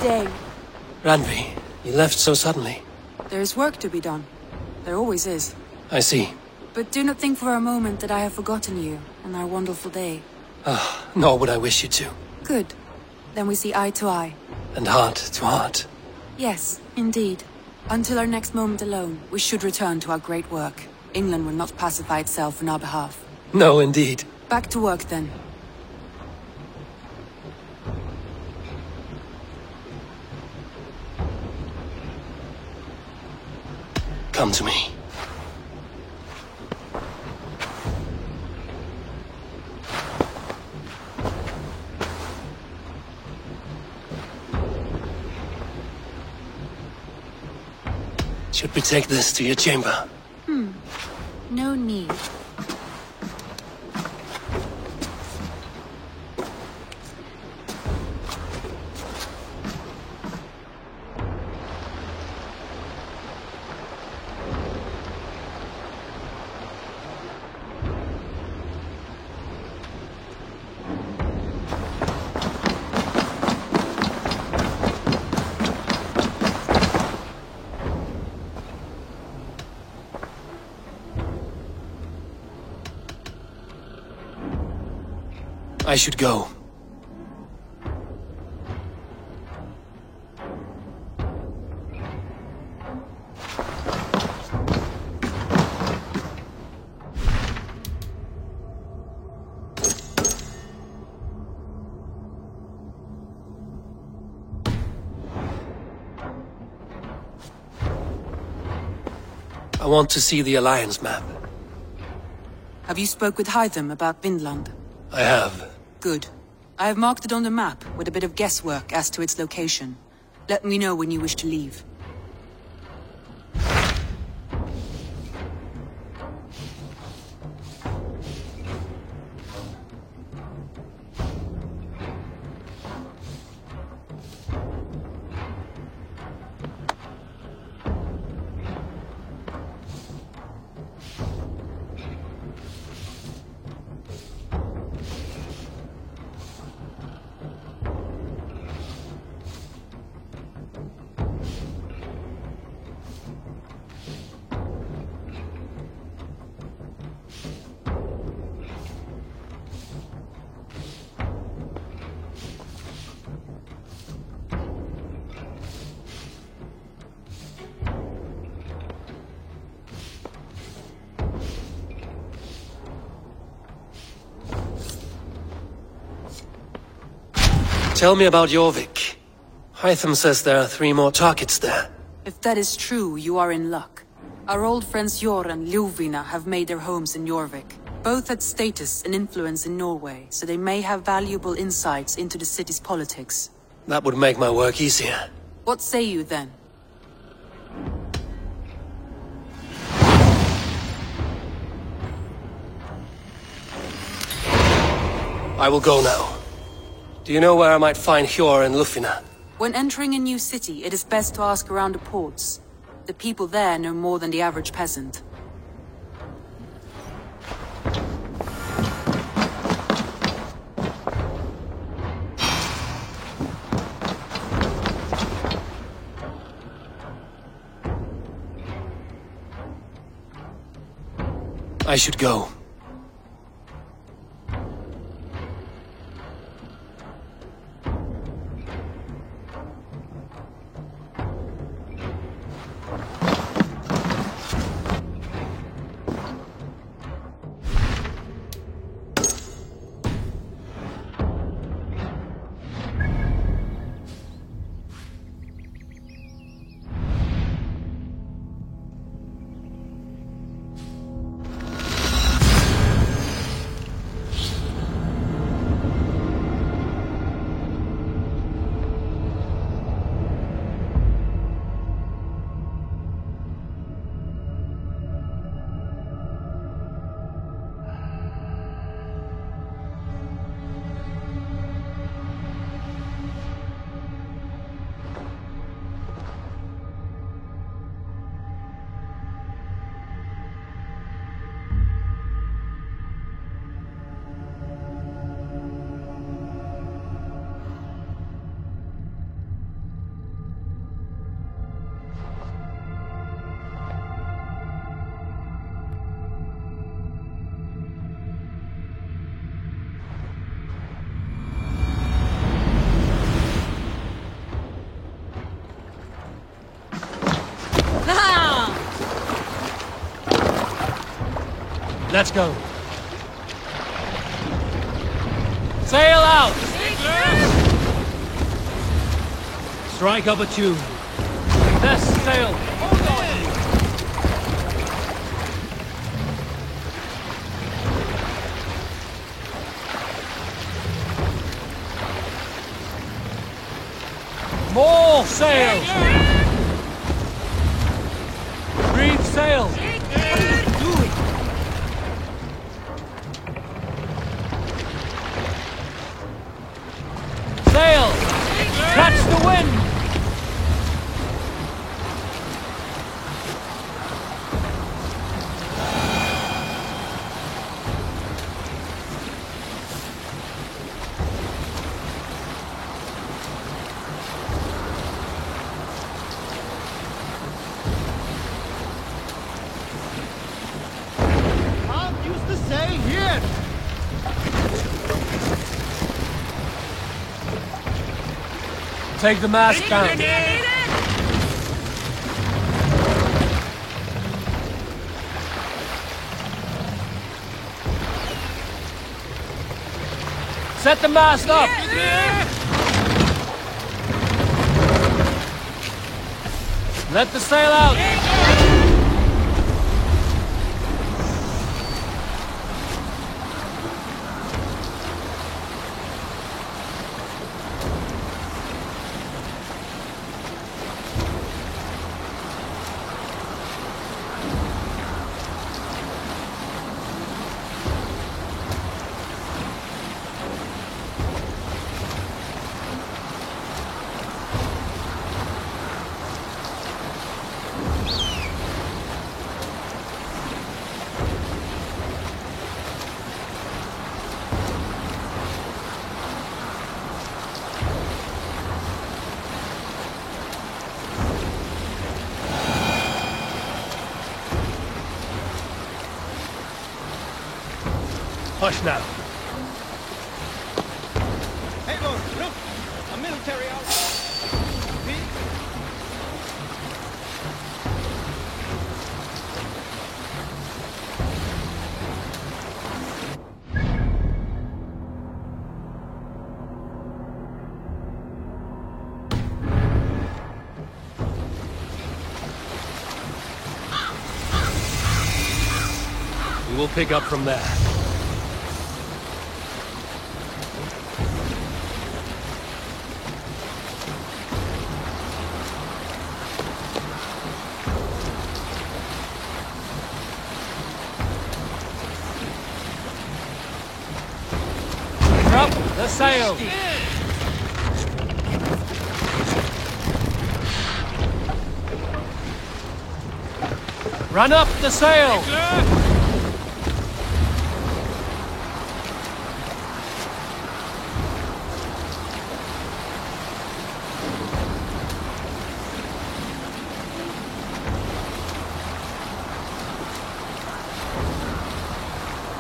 day. Randvi, you left so suddenly. There is work to be done. There always is. I see. But do not think for a moment that I have forgotten you and our wonderful day. Nor would I wish you to. Good. Then we see eye to eye. And heart to heart. Yes, indeed. Until our next moment alone, we should return to our great work. England will not pacify itself on our behalf. No, indeed. Back to work, then. Come to me. Should we take this to your chamber? No need. I should go. I want to see the Alliance map. Have you spoke with Hytham about Vinland? I have. Good. I have marked it on the map with a bit of guesswork as to its location. Let me know when you wish to leave. Tell me about Jorvik. Hytham says there are 3 more targets there. If that is true, you are in luck. Our old friends Jor and Ljuvina have made their homes in Jorvik. Both had status and influence in Norway, so they may have valuable insights into the city's politics. That would make my work easier. What say you then? I will go now. Do you know where I might find Hjor and Lufina? When entering a new city, it is best to ask around the ports. The people there know more than the average peasant. I should go. Let's go. Sail out! Strike up a tune. Let's sail. Hold on. More sail! Reef sail! Sail! Catch the wind! Take the mast down. Set the mast up. Let the sail out. Hush now. Hey, Lord, look! A military outfit! We will pick up from there. Up the sail! Run up the sail!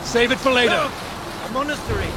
Save it for later. Look! A monastery!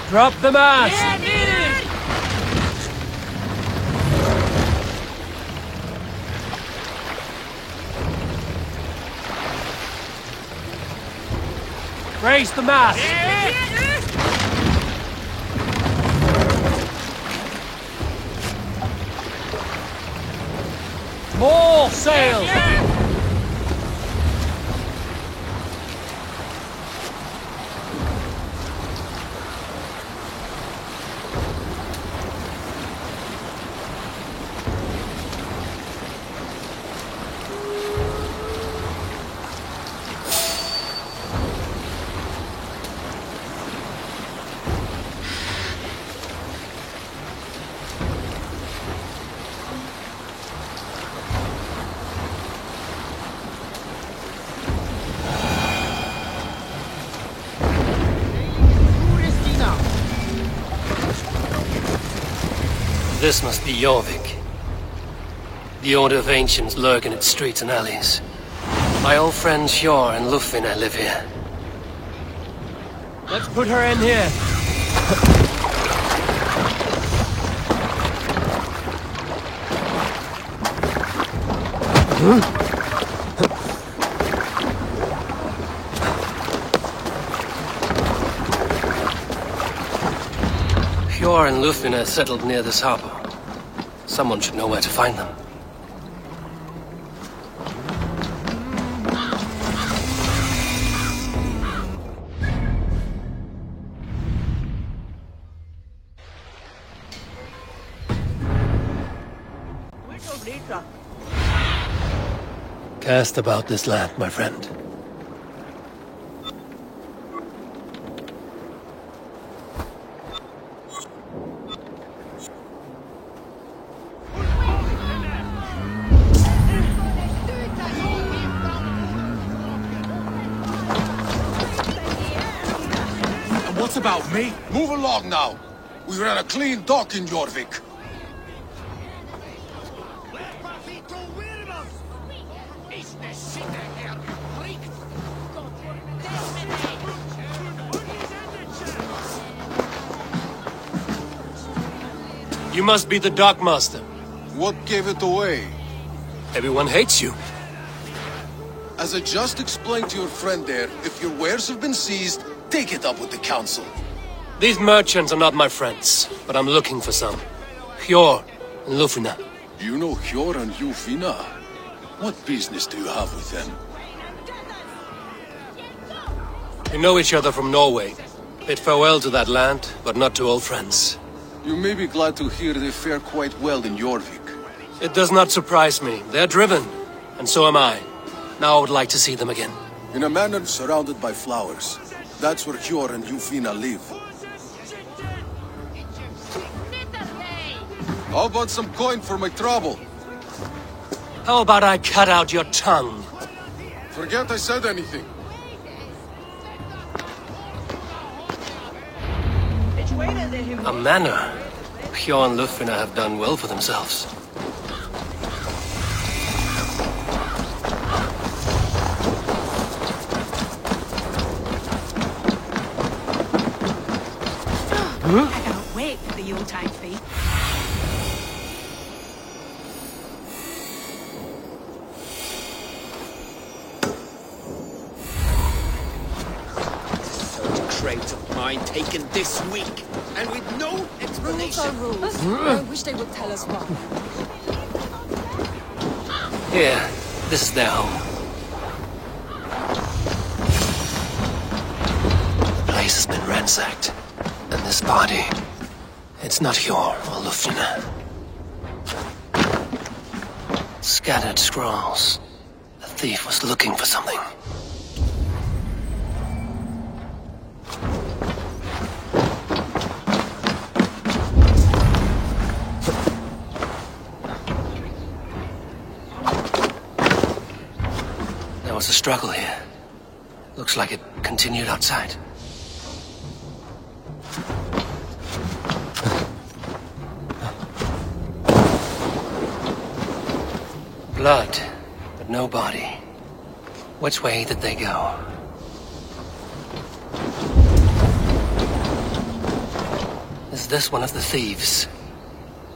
Drop the mast! Raise the mast! More sails! This must be Jorvik. The Order of Ancients lurk in its streets and alleys. My old friends Hjor and Lufvina live here. Let's put her in here. Hjor and Lufvina settled near this harbor. Someone should know where to find them. Cast about this land, my friend. What's about me? Move along now. We ran a clean dock in Jorvik. You must be the dockmaster. What gave it away? Everyone hates you. As I just explained to your friend there, if your wares have been seized, take it up with the council. These merchants are not my friends, but I'm looking for some. Hjor and Lufvina. You know Hjor and Lufvina? What business do you have with them? We know each other from Norway. Bid farewell to that land, but not to old friends. You may be glad to hear they fare quite well in Jorvik. It does not surprise me. They're driven, and so am I. Now I would like to see them again. In a manor surrounded by flowers. That's where Hjor and Lufvina live. How about some coin for my trouble? How about I cut out your tongue? Forget I said anything. A manor. Hjor and Lufvina have done well for themselves. I can't wait for the Yuletide feast. Crate of mine taken this week, and with no explanation. Rules are rules. I wish they would tell us why. Here, this is their home. The place has been ransacked. And this body, it's not Hjor or Lufvina. Scattered scrolls. The thief was looking for something. There was a struggle here. Looks like it continued outside. Blood, but no body. Which way did they go? Is this one of the thieves?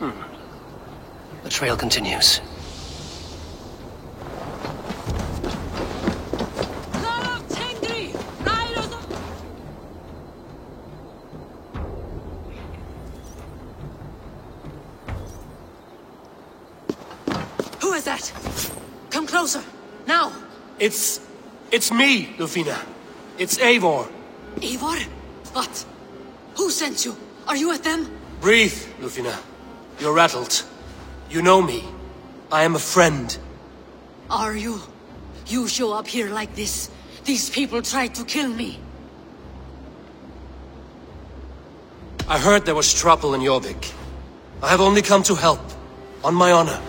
The trail continues. Who is that? Come closer, now! It's me, Lufina. It's Eivor. Eivor? What? Who sent you? Are you with them? Breathe, Lufina. You're rattled. You know me. I am a friend. Are you? You show up here like this. These people tried to kill me. I heard there was trouble in Jorvik. I have only come to help. On my honor.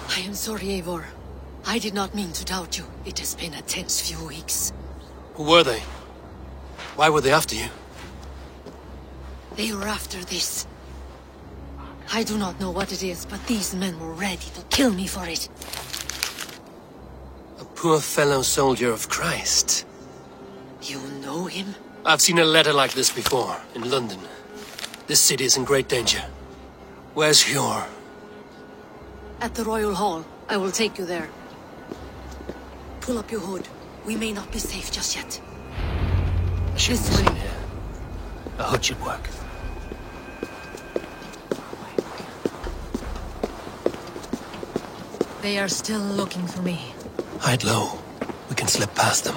I am sorry, Eivor. I did not mean to doubt you. It has been a tense few weeks. Who were they? Why were they after you? They were after this. I do not know what it is, but these men were ready to kill me for it. A poor fellow soldier of Christ. You know him? I've seen a letter like this before, in London. This city is in great danger. Where's Hjor? At the Royal Hall. I will take you there. Pull up your hood. We may not be safe just yet. I shouldn't This way. sit here. A hood should work. They are still looking for me. Hide low. We can slip past them.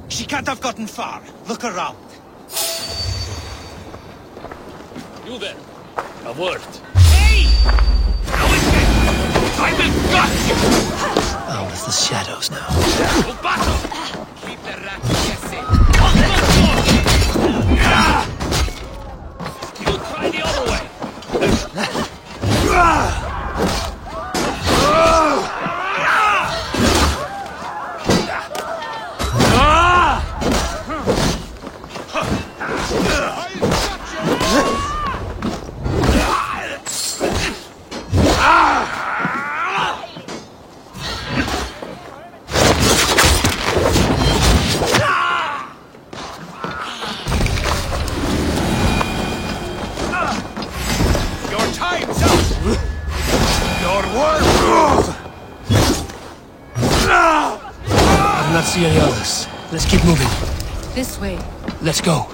She can't have gotten far. Look around. You there. A word. Hey! How is it? I will gut you! Oh, it's the shadows now. To battle! Keep the rat guessing. You try the other way. Your time's up! Your word! I do not see any others. Let's keep moving. This way. Let's go.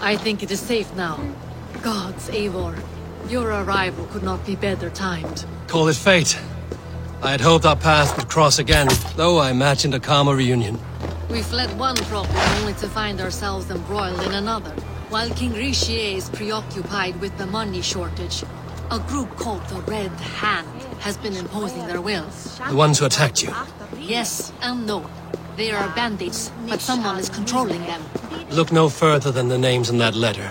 I think it is safe now. Gods, Eivor. Your arrival could not be better timed. Call it fate. I had hoped our paths would cross again, though I imagined a calmer reunion. We fled one problem only to find ourselves embroiled in another. While King Richier is preoccupied with the money shortage, a group called the Red Hand has been imposing their will. The ones who attacked you? Yes and no. They are bandits, but someone is controlling them. Look no further than the names in that letter.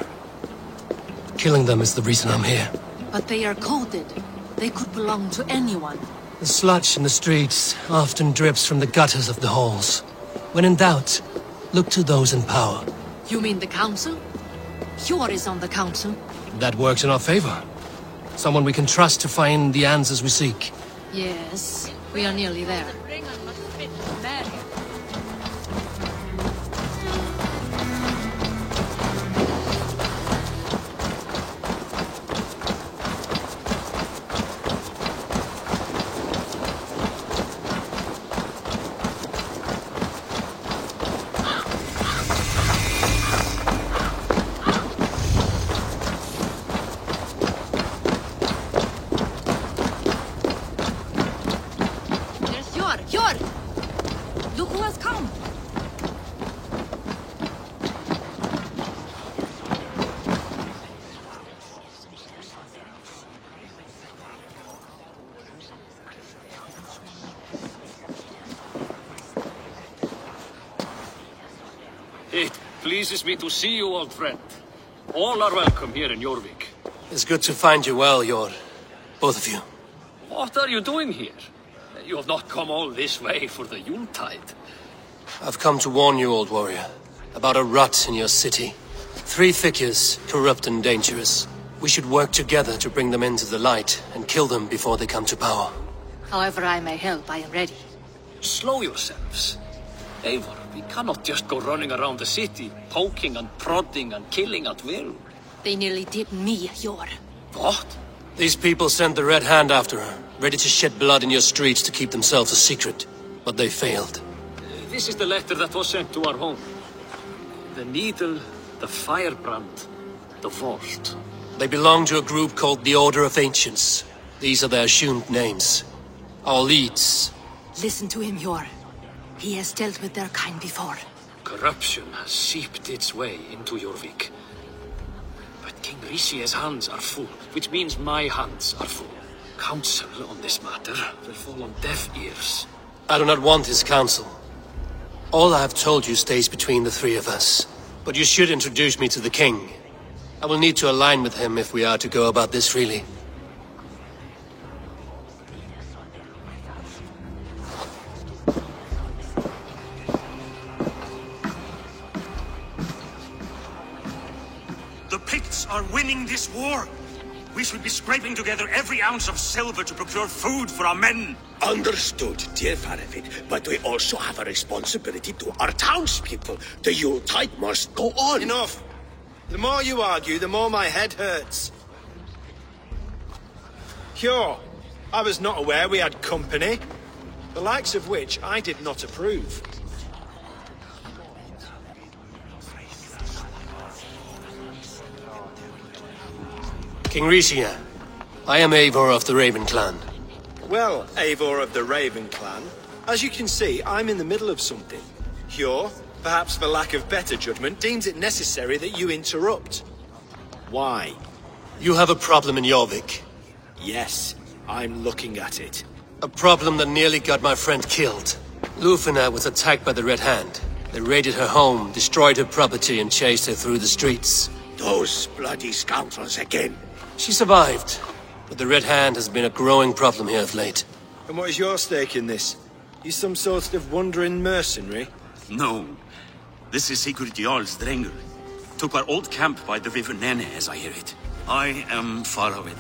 Killing them is the reason I'm here. But they are coded. They could belong to anyone. The sludge in the streets often drips from the gutters of the halls. When in doubt, look to those in power. You mean the council? Hjor is on the council. That works in our favor. Someone we can trust to find the answers we seek. Yes, we are nearly there. Hjor! Look who has come! It pleases me to see you, old friend. All are welcome here in Jorvik. It's good to find you well, Hjor. Both of you. What are you doing here? You have not come all this way for the Yuletide. I've come to warn you, old warrior, about a rot in your city. 3 figures, corrupt and dangerous. We should work together to bring them into the light and kill them before they come to power. However I may help, I am ready. Slow yourselves. Eivor, we cannot just go running around the city, poking and prodding and killing at will. They nearly did me, Hjor. What? These people sent the Red Hand after her, ready to shed blood in your streets to keep themselves a secret. But they failed. This is the letter that was sent to our home. The needle, the firebrand, the vault. They belong to a group called the Order of Ancients. These are their assumed names. Our leads. Listen to him, Hjor. He has dealt with their kind before. Corruption has seeped its way into Jorvik. But King Richier's hands are full, which means my hands are full. Counsel on this matter will fall on deaf ears. I do not want his counsel. All I have told you stays between the 3 of us. But you should introduce me to the king. I will need to align with him if we are to go about this freely. The Picts are winning this war. We should be scraping together every ounce of silver to procure food for our men. Understood, dear Faravid, but we also have a responsibility to our townspeople. The Yuletide must go on. Enough! The more you argue, the more my head hurts. Hjor, I was not aware we had company, the likes of which I did not approve. King Richier, I am Eivor of the Raven Clan. Well, Eivor of the Raven Clan, as you can see, I'm in the middle of something. Hjor, perhaps for lack of better judgment, deems it necessary that you interrupt. Why? You have a problem in Jorvik. Yes, I'm looking at it. A problem that nearly got my friend killed. Lufina was attacked by the Red Hand. They raided her home, destroyed her property, and chased her through the streets. Those bloody scoundrels again. She survived, but the Red Hand has been a growing problem here of late. And what is your stake in this? You some sort of wandering mercenary? No. This is Sigurd Jarl's Drengr. Took our old camp by the river Nene, as I hear it. I am Farawid,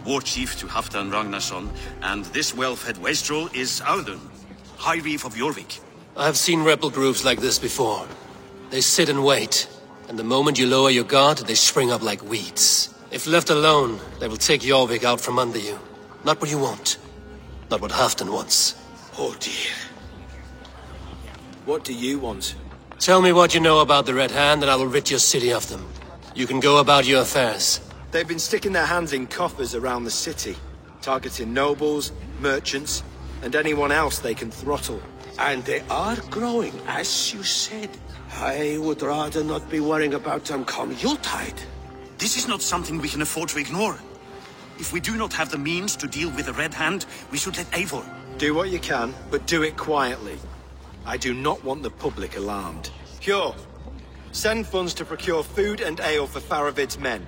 war chief to Halfdan Ragnarsson, and this well-fed wastrel is Audun, High Reef of Jorvik. I have seen rebel groups like this before. They sit and wait, and the moment you lower your guard, they spring up like weeds. If left alone, they will take Jorvik out from under you. Not what you want. Not what Halfdan wants. Oh dear. What do you want? Tell me what you know about the Red Hand, and I will rid your city of them. You can go about your affairs. They've been sticking their hands in coffers around the city, targeting nobles, merchants, and anyone else they can throttle. And they are growing, as you said. I would rather not be worrying about them come Yuletide. This is not something we can afford to ignore. If we do not have the means to deal with the Red Hand, we should let Eivor. Do what you can, but do it quietly. I do not want the public alarmed. Hjor, send funds to procure food and ale for Faravid's men.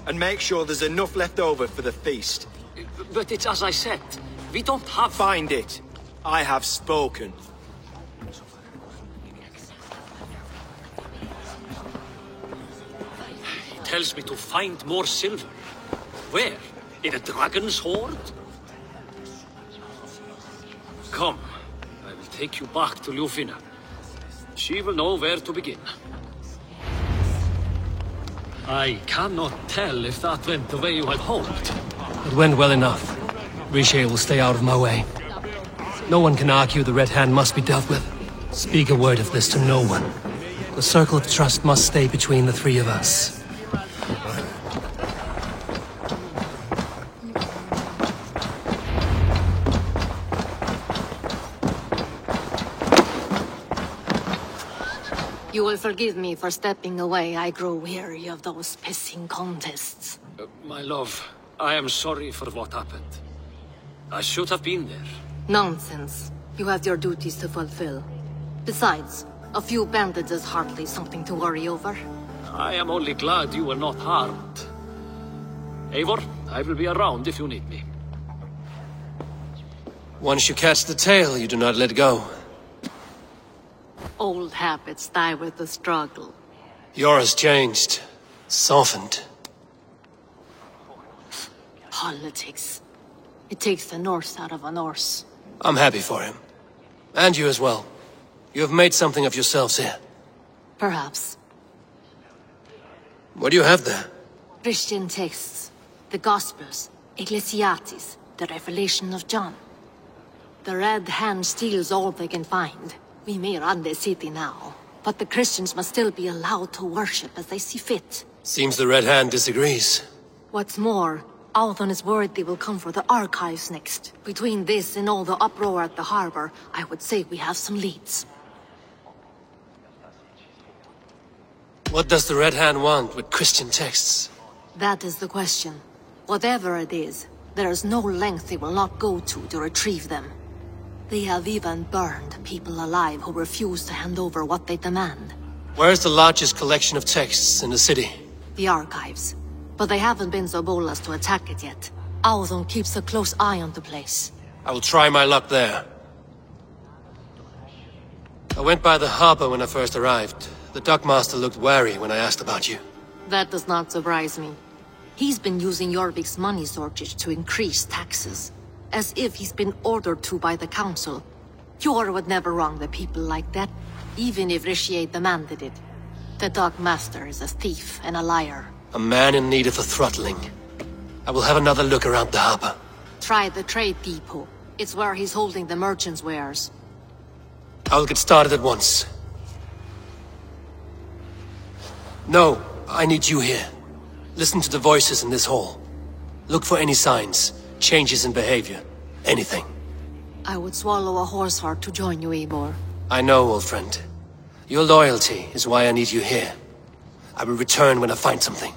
And make sure there's enough left over for the feast. But it's as I said. We don't have... Find it. I have spoken. He tells me to find more silver. Where? In a dragon's hoard? Come. I will take you back to Ljufina. She will know where to begin. I cannot tell if that went the way you had hoped. It went well enough. Riche will stay out of my way. No one can argue the Red Hand must be dealt with. Speak a word of this to no one. The circle of trust must stay between the three of us. You will forgive me for stepping away. I grow weary of those pissing contests. My love, I am sorry for what happened. I should have been there. Nonsense. You have your duties to fulfill. Besides, a few bandits is hardly something to worry over. I am only glad you were not harmed. Eivor, I will be around if you need me. Once you catch the tail, you do not let go. Old habits die with the struggle. Hjor has changed. Softened. Politics. It takes the Norse out of a Norse. I'm happy for him. And you as well. You have made something of yourselves here. Perhaps. What do you have there? Christian texts. The Gospels. Ecclesiastes. The Revelation of John. The Red Hand steals all they can find. We may run the city now, but the Christians must still be allowed to worship as they see fit. Seems the Red Hand disagrees. What's more, Althon is worried they will come for the archives next. Between this and all the uproar at the harbor, I would say we have some leads. What does the Red Hand want with Christian texts? That is the question. Whatever it is, there is no length they will not go to retrieve them. They have even burned people alive who refuse to hand over what they demand. Where's the largest collection of texts in the city? The archives. But they haven't been so bold as to attack it yet. Althon keeps a close eye on the place. I will try my luck there. I went by the harbor when I first arrived. The dockmaster looked wary when I asked about you. That does not surprise me. He's been using Jorvik's money shortage to increase taxes. As if he's been ordered to by the council. Hjor would never wrong the people like that, even if Riche demanded it. The dockmaster is a thief and a liar. A man in need of a throttling. I will have another look around the harbor. Try the trade depot. It's where he's holding the merchants' wares. I'll get started at once. No, I need you here. Listen to the voices in this hall. Look for any signs, changes in behavior, anything. I would swallow a horse heart to join you, Eivor. I know, old friend. Your loyalty is why I need you here. I will return when I find something.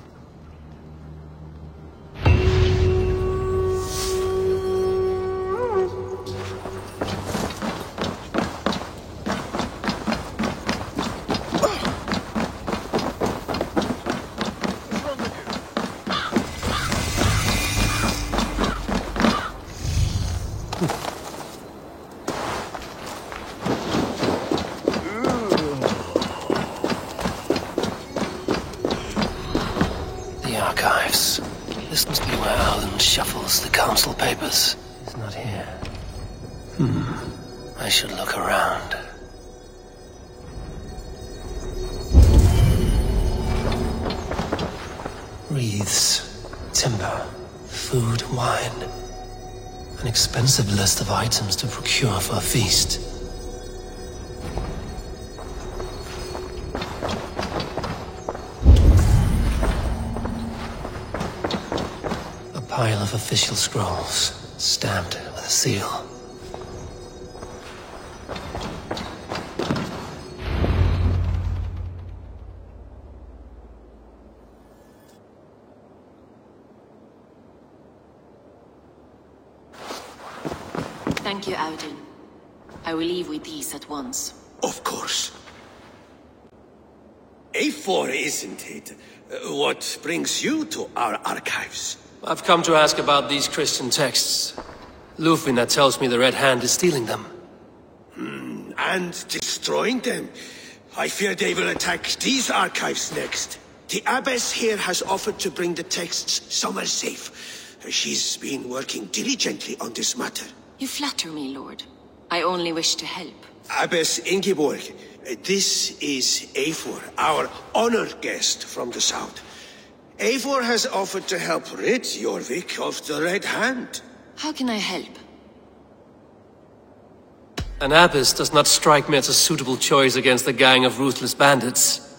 This must be where Alan shuffles the council papers. He's not here. I should look around. Wreaths, timber, food, wine. An expensive list of items to procure for a feast. pile of official scrolls, stamped with a seal. Thank you, Audun. I will leave with these at once. Of course. A4, isn't it? What brings you to our archives? I've come to ask about these Christian texts. Lufina tells me the Red Hand is stealing them. And destroying them. I fear they will attack these archives next. The Abbess here has offered to bring the texts somewhere safe. She's been working diligently on this matter. You flatter me, Lord. I only wish to help. Abbess Ingeborg, this is Eivor, our honored guest from the south. Eivor has offered to help rid Jorvik of the Red Hand. How can I help? An abbess does not strike me as a suitable choice against a gang of ruthless bandits.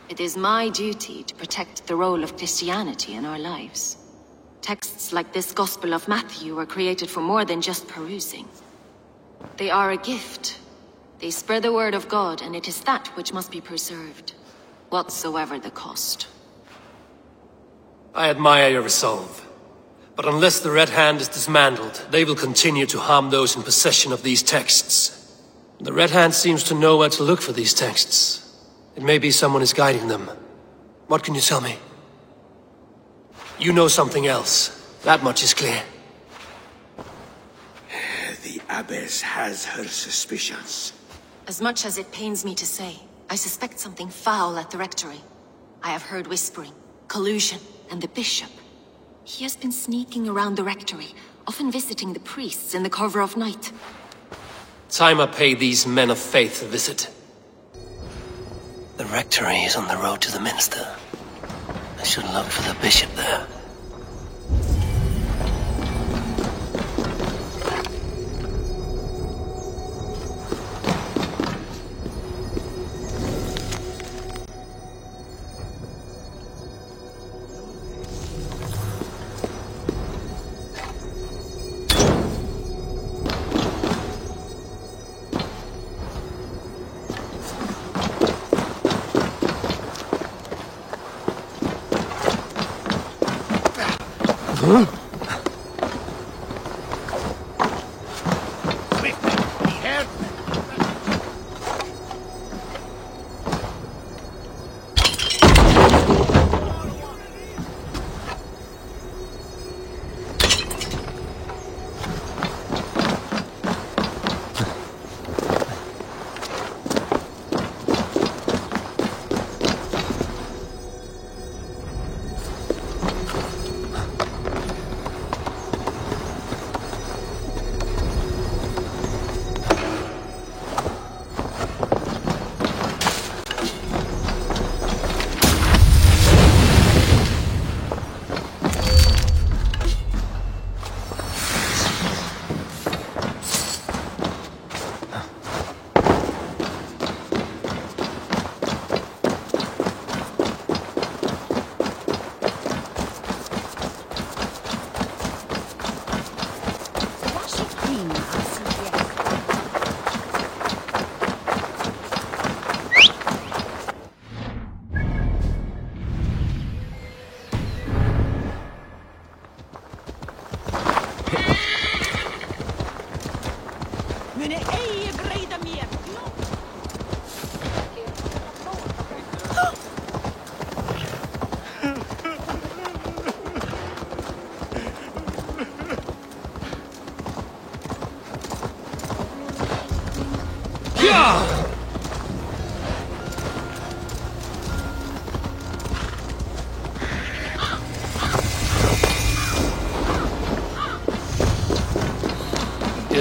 It is my duty to protect the role of Christianity in our lives. Texts like this Gospel of Matthew were created for more than just perusing. They are a gift. They spread the word of God, and it is that which must be preserved, whatsoever the cost. I admire your resolve. But unless the Red Hand is dismantled, they will continue to harm those in possession of these texts. The Red Hand seems to know where to look for these texts. It may be someone is guiding them. What can you tell me? You know something else. That much is clear. The Abbess has her suspicions. As much as it pains me to say, I suspect something foul at the Rectory. I have heard whispering, collusion, and the Bishop. He has been sneaking around the Rectory, often visiting the priests in the cover of night. Time I pay these men of faith a visit. The Rectory is on the road to the Minster. I should look for the Bishop there.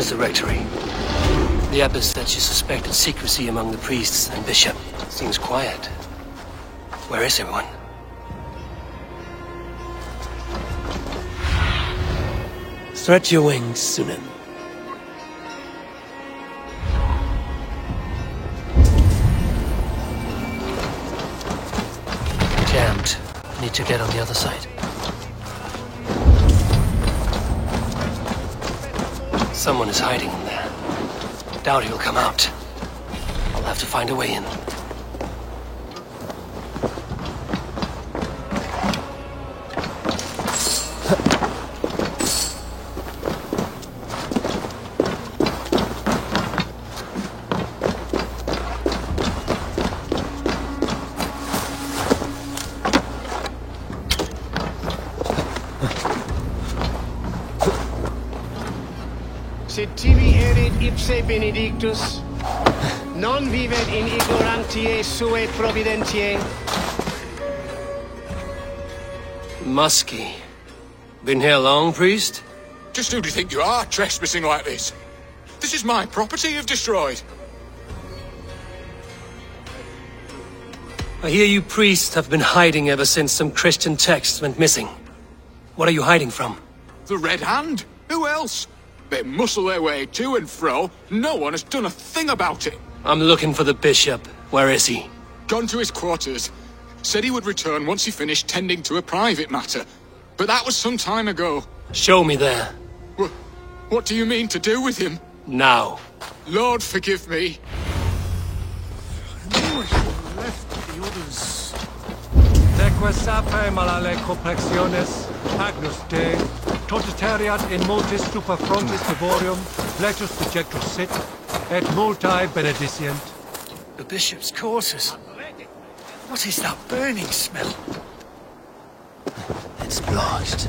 Here's the Rectory. The Abbess said she suspected secrecy among the priests and Bishop. Seems quiet. Where is everyone? Stretch your wings, Sunan. Jammed. Need to get on the other side. Someone is hiding in there. Doubt he'll come out. I'll have to find a way in. Sed tibi erit ipse benedictus, non vivet in ignorantiae suae providentiae. Muskie. Been here long, priest? Just who do you think you are, trespassing like this? This is my property you've destroyed. I hear you priests have been hiding ever since some Christian texts went missing. What are you hiding from? The Red Hand? Who else? They muscle their way to and fro. No one has done a thing about it. I'm looking for the bishop. Where is he? Gone to his quarters. Said he would return once he finished tending to a private matter. But that was some time ago. Show me there. What do you mean to do with him? Now. Lord, forgive me. Neque sape malale complexiones, agnus Dei, totiteriat in multis super frontis devorium, letus dejectus sit, et multae benedicient. The bishop's quarters. What is that burning smell? It's blocked.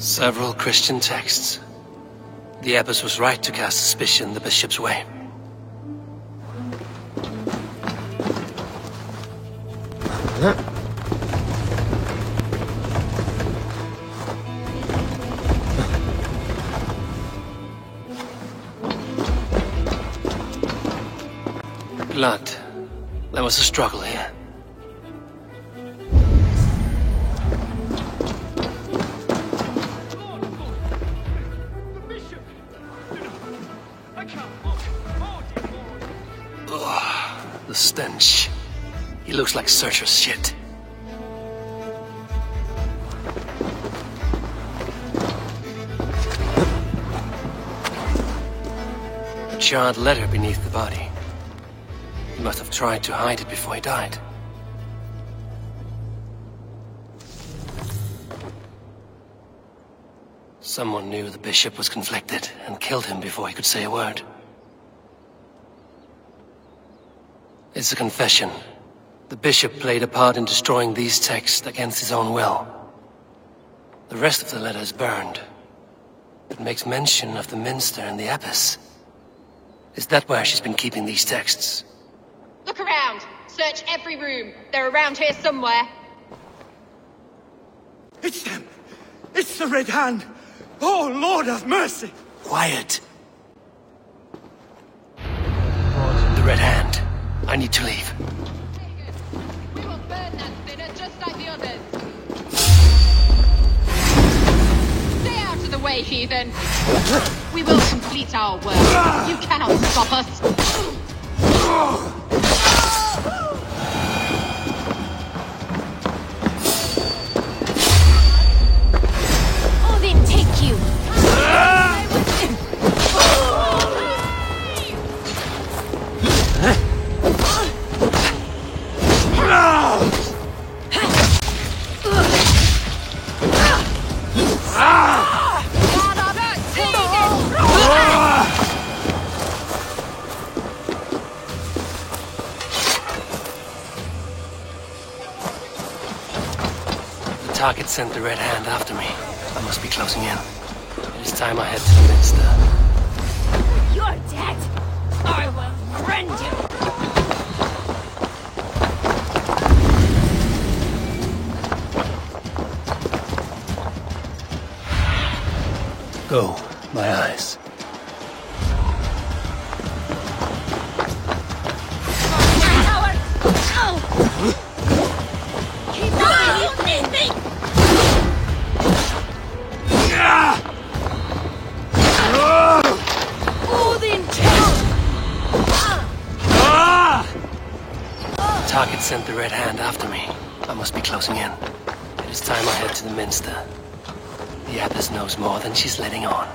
Several Christian texts. The abbess was right to cast suspicion the bishop's way. Blood. There was a struggle here. The stench. He looks like Searcher's shit. A charred letter beneath the body. He must have tried to hide it before he died. Someone knew the bishop was conflicted and killed him before he could say a word. It's a confession. The bishop played a part in destroying these texts against his own will. The rest of the letter is burned. It makes mention of the minster and the abbess. Is that where she's been keeping these texts? Look around! Search every room. They're around here somewhere. It's them! It's the Red Hand! Oh, Lord have mercy! Quiet! The Red Hand. I need to leave. We will burn that sinner just like the others. Stay out of the way, heathen. We will complete our work. You cannot stop us. Odin, take you. The target sent the Red Hand after me. I must be closing in. It is time I head to the minster. You're dead. I will rend you. Go, my eyes. Keep going, you need me! Target sent the Red Hand after me. I must be closing in. It is time I head to the Minster. The Abbess knows more than she's letting on.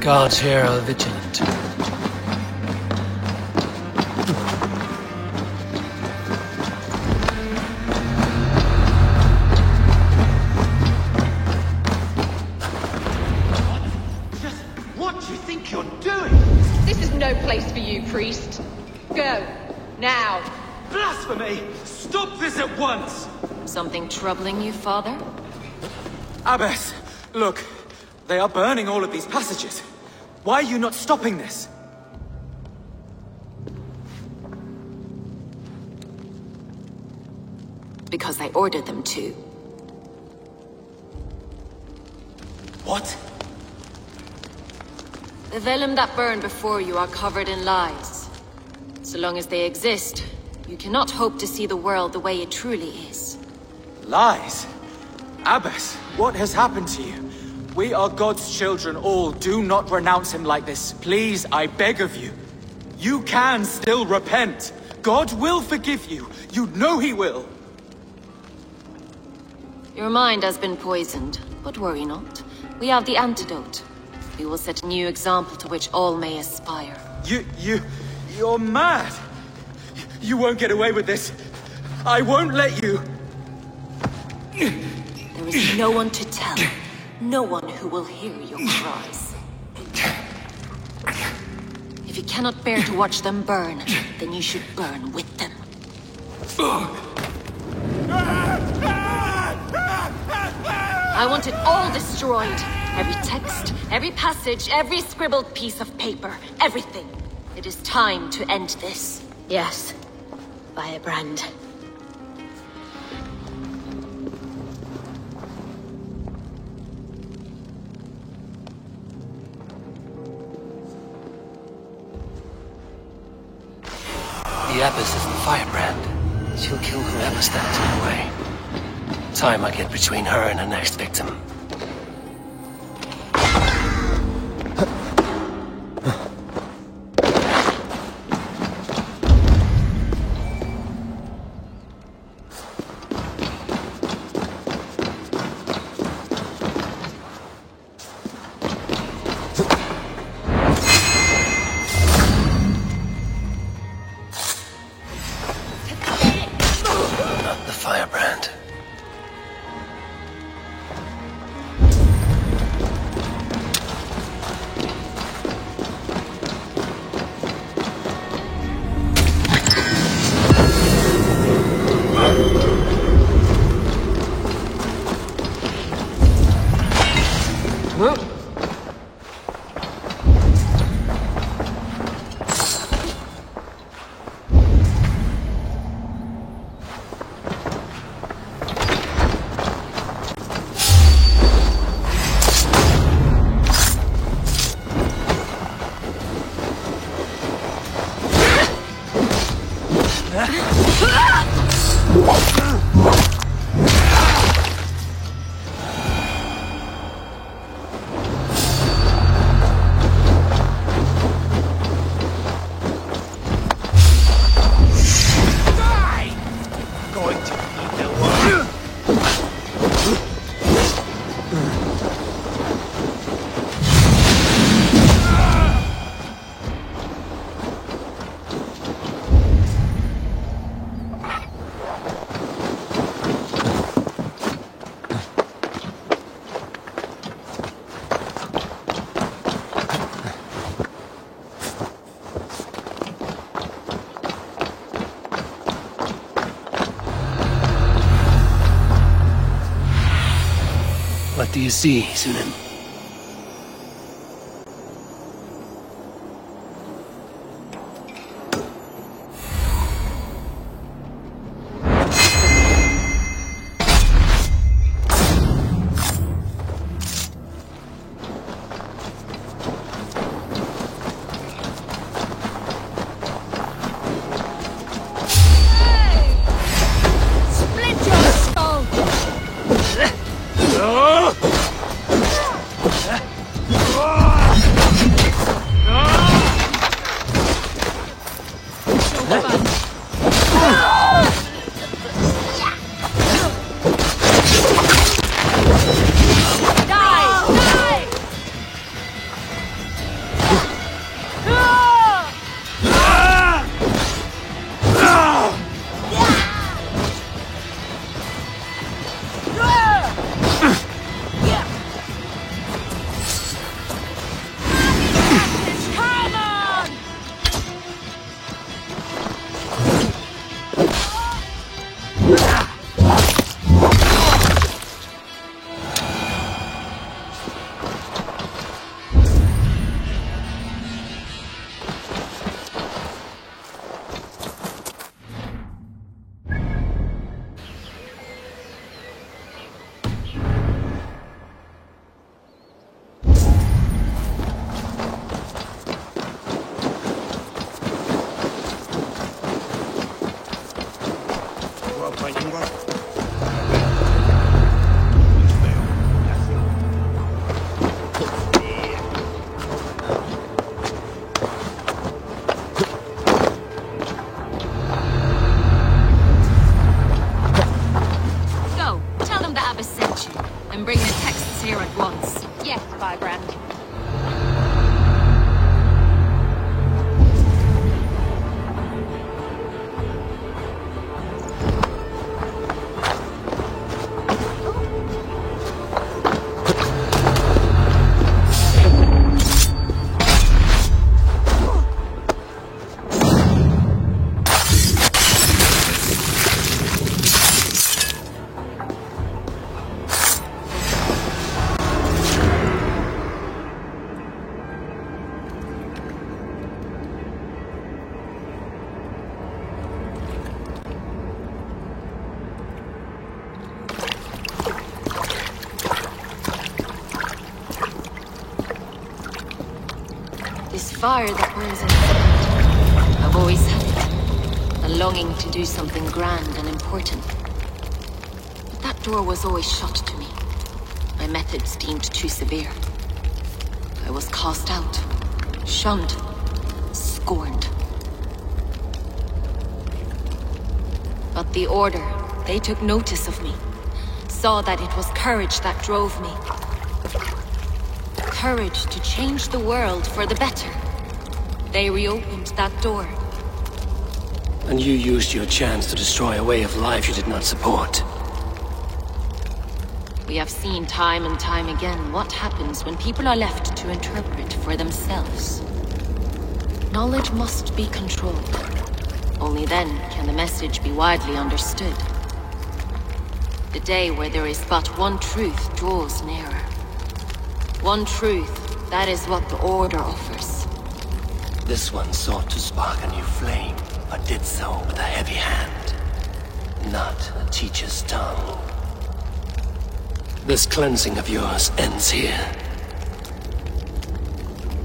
Guards here are vigilant. What do you think you're doing? This is no place for you, priest. Go. Now. Blasphemy! Stop this at once! Something troubling you, Father? Abbess, look. They are burning all of these passages. Why are you not stopping this? Because I ordered them to. What? The vellum that burned before you are covered in lies. So long as they exist, you cannot hope to see the world the way it truly is. Lies? Abbess, what has happened to you? We are God's children all. Do not renounce him like this. Please, I beg of you. You can still repent. God will forgive you. You know he will. Your mind has been poisoned, but worry not. We have the antidote. We will set a new example to which all may aspire. You're mad. You won't get away with this. I won't let you. There is no one to tell. No one who will hear your cries. If you cannot bear to watch them burn, then you should burn with them. I want it all destroyed. Every text, every passage, every scribbled piece of paper, everything. It is time to end this. Yes, Firebrand. The Abbess is the Firebrand. She'll kill whoever stands in her way. Time I get between her and her next victim. do you see, Sunan? This fire that burns inside. I've always had it. A longing to do something grand and important. But that door was always shut to me. My methods deemed too severe. I was cast out, shunned, scorned. But the Order, they took notice of me. Saw that it was courage that drove me. Courage to change the world for the better. They reopened that door. And you used your chance to destroy a way of life you did not support. We have seen time and time again what happens when people are left to interpret for themselves. Knowledge must be controlled. Only then can the message be widely understood. The day where there is but one truth draws nearer. One truth, that is what the Order offers. This one sought to spark a new flame, but did so with a heavy hand, not a teacher's tongue. This cleansing of yours ends here.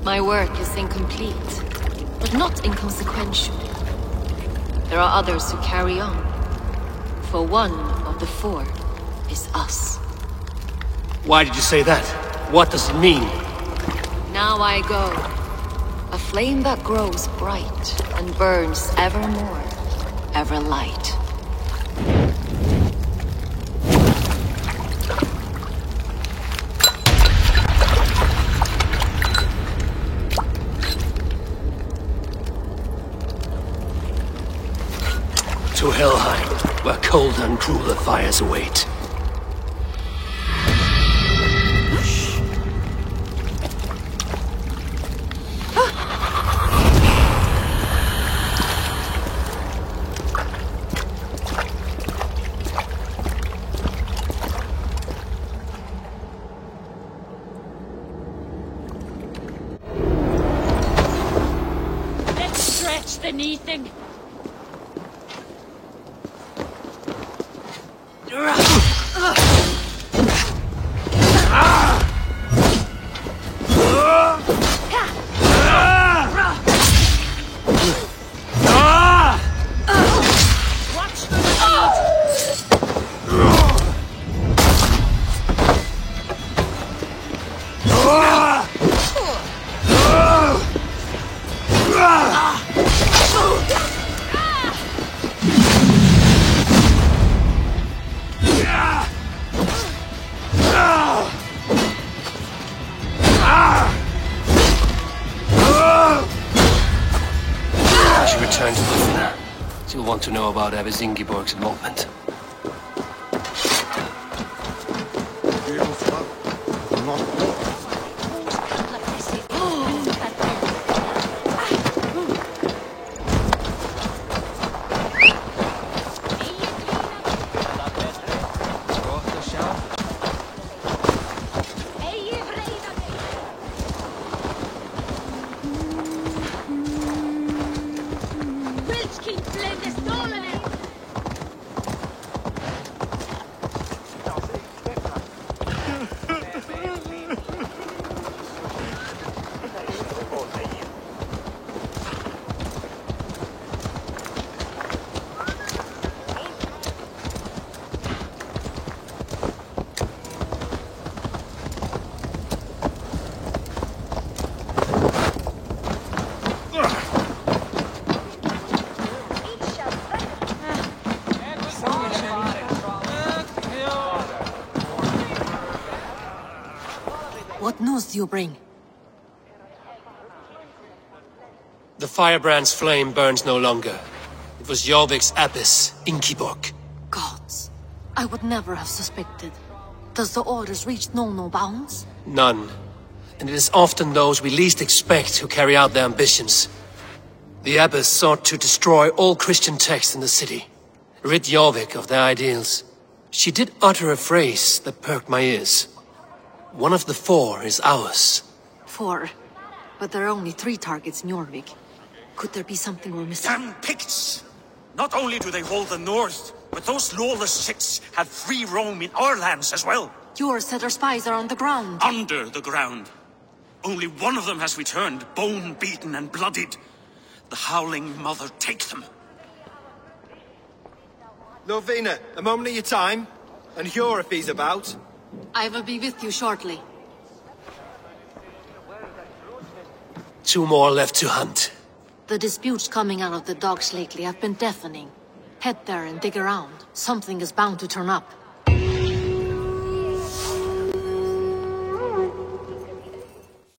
My work is incomplete, but not inconsequential. There are others who carry on. For one of the four is us. Why did you say that? What does it mean? Now I go. A flame that grows bright and burns ever more, ever light. To Helheim, where cold and crueler fires await. anything. Return to Lufna. She'll want to know about Abbess Ingeborg's involvement. What news do you bring? The firebrand's flame burns no longer. It was Jorvik's abbess, Ingeborg. Gods, I would never have suspected. Does the orders reach no bounds? None. And it is often those we least expect who carry out their ambitions. The abbess sought to destroy all Christian texts in the city, rid Jorvik of their ideals. She did utter a phrase that perked my ears. One of the 4 is ours. 4? But there are only 3 targets in Jorvik. Could there be something we're missing? Damn Picts! Not only do they hold the north, but those lawless chicks have free roam in our lands as well. Yours said our spies are on the ground. Under the ground. Only one of them has returned, bone-beaten and bloodied. The Howling Mother take them. Lovina, a moment of your time. And Hjor if he's about. I will be with you shortly. 2 more left to hunt. The disputes coming out of the docks lately have been deafening. Head there and dig around. Something is bound to turn up.